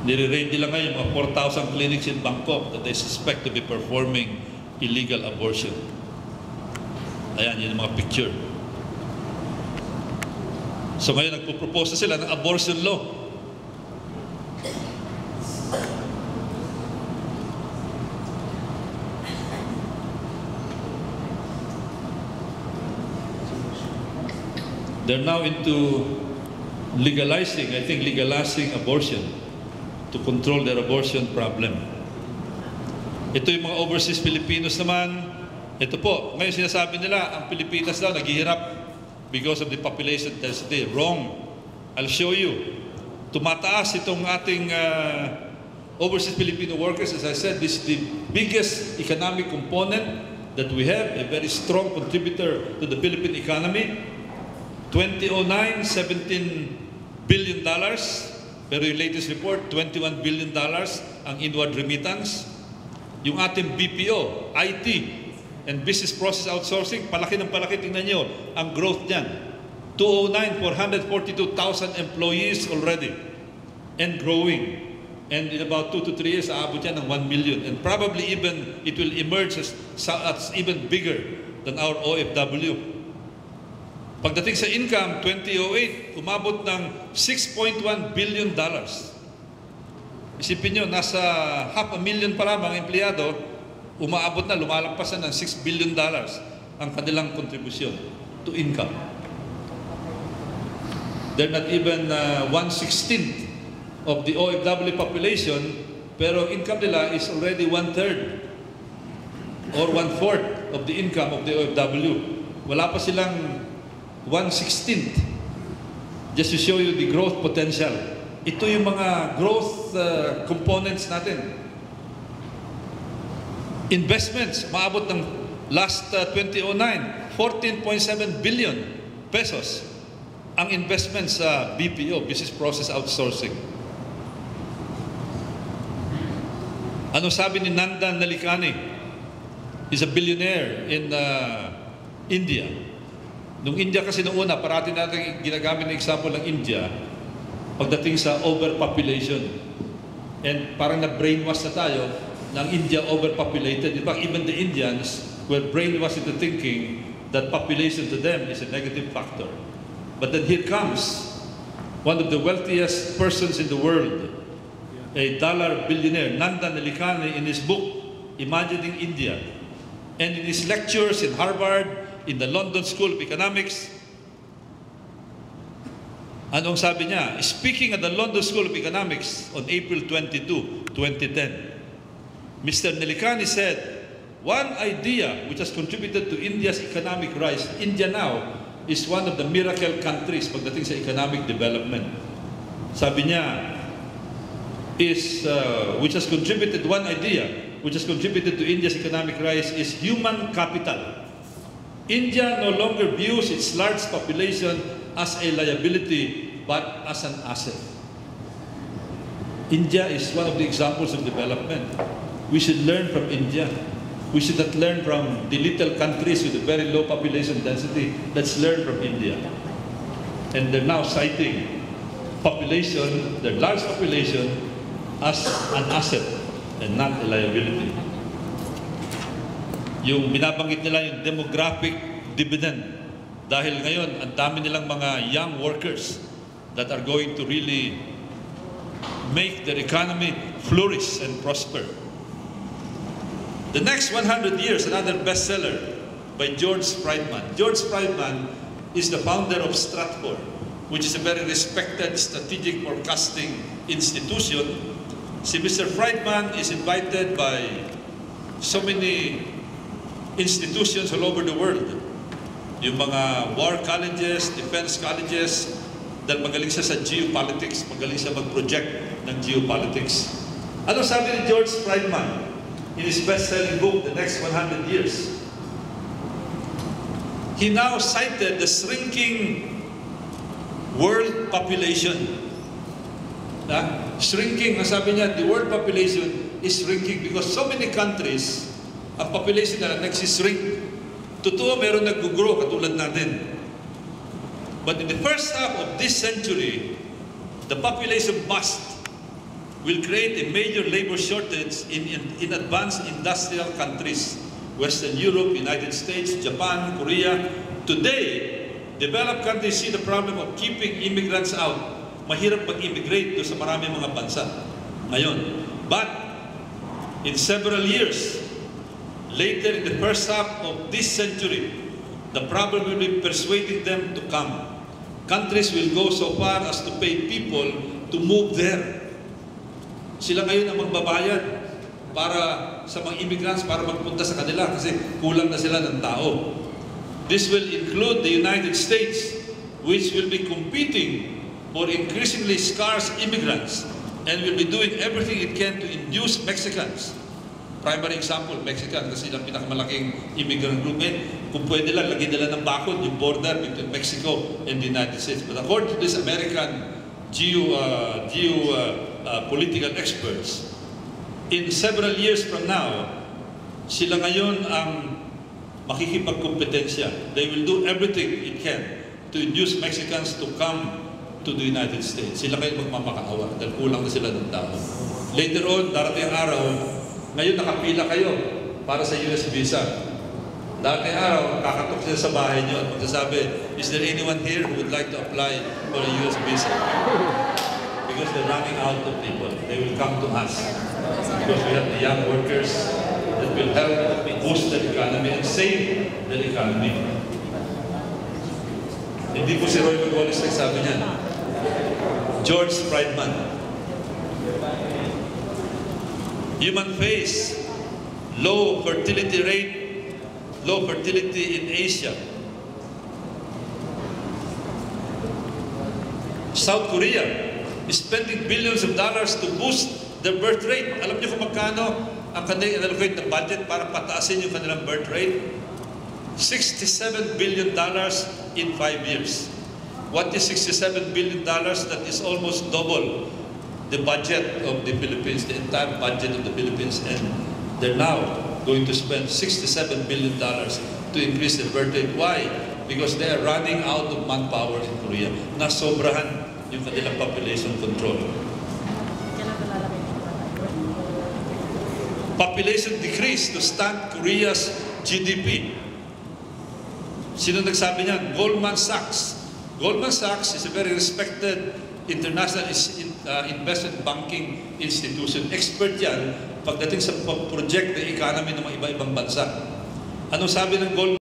Nire-raid nila ngayon mga 4,000 clinics in Bangkok that they suspect to be performing illegal abortion. Ayan, yun yung mga picture. So ngayon nagpo-propose na sila ng abortion law. They're now into legalizing, I think legalizing abortion to control their abortion problem. Ito yung mga overseas Filipinos naman. Ito po, ngayon sinasabi nila, ang Pilipinas daw naghihirap because of the population density. Wrong. I'll show you. Tumataas itong ating overseas Filipino workers. As I said, this is the biggest economic component that we have, a very strong contributor to the Philippine economy. 2009, $17 billion. Pero yung latest report, $21 billion ang inward remittance. Yung ating BPO, IT, and business process outsourcing, palaki ng palaki. Tingnan nyo ang growth niyan. 2009, 442,000 employees already and growing. And in about 2 to 3 years, aabot yan ng 1 million. And probably even it will emerge as even bigger than our OFW. Pagdating sa income, 2008, umabot ng $6.1 billion. Isipin nyo, nasa 500,000 pa lang mga empleyado, umaabot na, lumalagpasan ng $6 billion ang kanilang kontribusyon to income. They're not even 1/16 of the OFW population, pero income nila is already 1/3 or 1/4 of the income of the OFW. Wala pa silang 1/16. Just to show you the growth potential. Ito yung mga growth components natin. Investments, maabot ng last 2009, 14.7 billion pesos ang investment sa BPO, Business Process Outsourcing. Ano sabi ni Nandan Nalikani? He's a billionaire in India. Nung India kasi noong una, parati natin ginagamit ng example ng India pagdating sa overpopulation. And parang na-brainwash na tayo ng India overpopulated. In fact, even the Indians were brainwashed into thinking that population to them is a negative factor. But then here comes one of the wealthiest persons in the world, a dollar billionaire, Nandan Nalikani, in his book, Imagining India. And in his lectures in Harvard, in the London School of Economics, anong sabi niya? Speaking at the London School of Economics on April 22, 2010, Mr. Nalikani said, one idea which has contributed to India's economic rise, India now is one of the miracle countries pagdating sa economic development. Sabi niya, which has contributed, one idea which has contributed to India's economic rise is human capital. India no longer views its large population as a liability but as an asset. India is one of the examples of development. We should learn from India. We should not learn from the little countries with a very low population density. Let's learn from India. And they're now citing population, their large population, as an asset and not a liability. Yung binabanggit nila yung demographic dividend. Dahil ngayon, ang dami nilang mga young workers that are going to really make their economy flourish and prosper. The Next 100 Years, another bestseller by George Friedman. George Friedman is the founder of Stratfor, which is a very respected strategic forecasting institution. Si Mr. Friedman is invited by so many institutions all over the world. Yung mga war colleges, defense colleges, dahil magaling siya sa geopolitics, magaling siya mag-project ng geopolitics. Ano sabi ni George Friedman in his best-selling book, The Next 100 Years? He now cited the shrinking world population. Shrinking, sabi niya, the world population is shrinking because so many countries, ang population na nagsishrink. Totoo, meron nag-grow katulad natin. But in the first half of this century, the population bust will create a major labor shortage in advanced industrial countries, Western Europe, United States, Japan, Korea. Today, developed countries see the problem of keeping immigrants out. Mahirap mag-immigrate doon sa maraming mga bansa ngayon. But in several years, later in the first half of this century, the problem will be persuading them to come. Countries will go so far as to pay people to move there. Sila ngayon ang magbabayad para sa mga immigrants para magpunta sa kanila kasi kulang na sila ng tao. This will include the United States, which will be competing for increasingly scarce immigrants and will be doing everything it can to induce Mexicans. Primary example, Mexican, kasi silang pinakamalaking immigrant group. Kung pwede lang, lagyan nila ng bakod yung border between Mexico and the United States. But according to this American political experts, in several years from now, sila ngayon ang makikipagkompetensya. They will do everything it can to induce Mexicans to come to the United States. Sila ngayon magmamakaawa dahil kulang na sila ng tao. Later on, darating araw, ngayon nakapila kayo para sa US visa. Darating araw, kakatok sila sa bahay nyo at magsasabi, is there anyone here who would like to apply for a US visa? Because they're running out of people. They will come to us. Because we have the young workers that will help boost the economy and save the economy. Hindi po si Roy Margolis nagsabi niyan. George Friedman. Human face, low fertility rate, low fertility in Asia. South Korea is spending billions of dollars to boost their birth rate. Alam niyo kung magkano ang kanilang allocate na budget para pataasin yung kanilang birth rate? $67 billion in 5 years. What is $67 billion? That is almost double the budget of the Philippines, the entire budget of the Philippines. And they're now going to spend $67 billion to increase the birth rate. Why? Because they are running out of manpower in Korea. Nasobrahan yung kanilang population control. Population decrease to stunt Korea's GDP. Sino nagsabi niyan? Goldman Sachs. Goldman Sachs is a very respected international investment banking institution. Expert yan pagdating sa project ng economy ng mga iba-ibang bansa. Anong sabi ng Goldman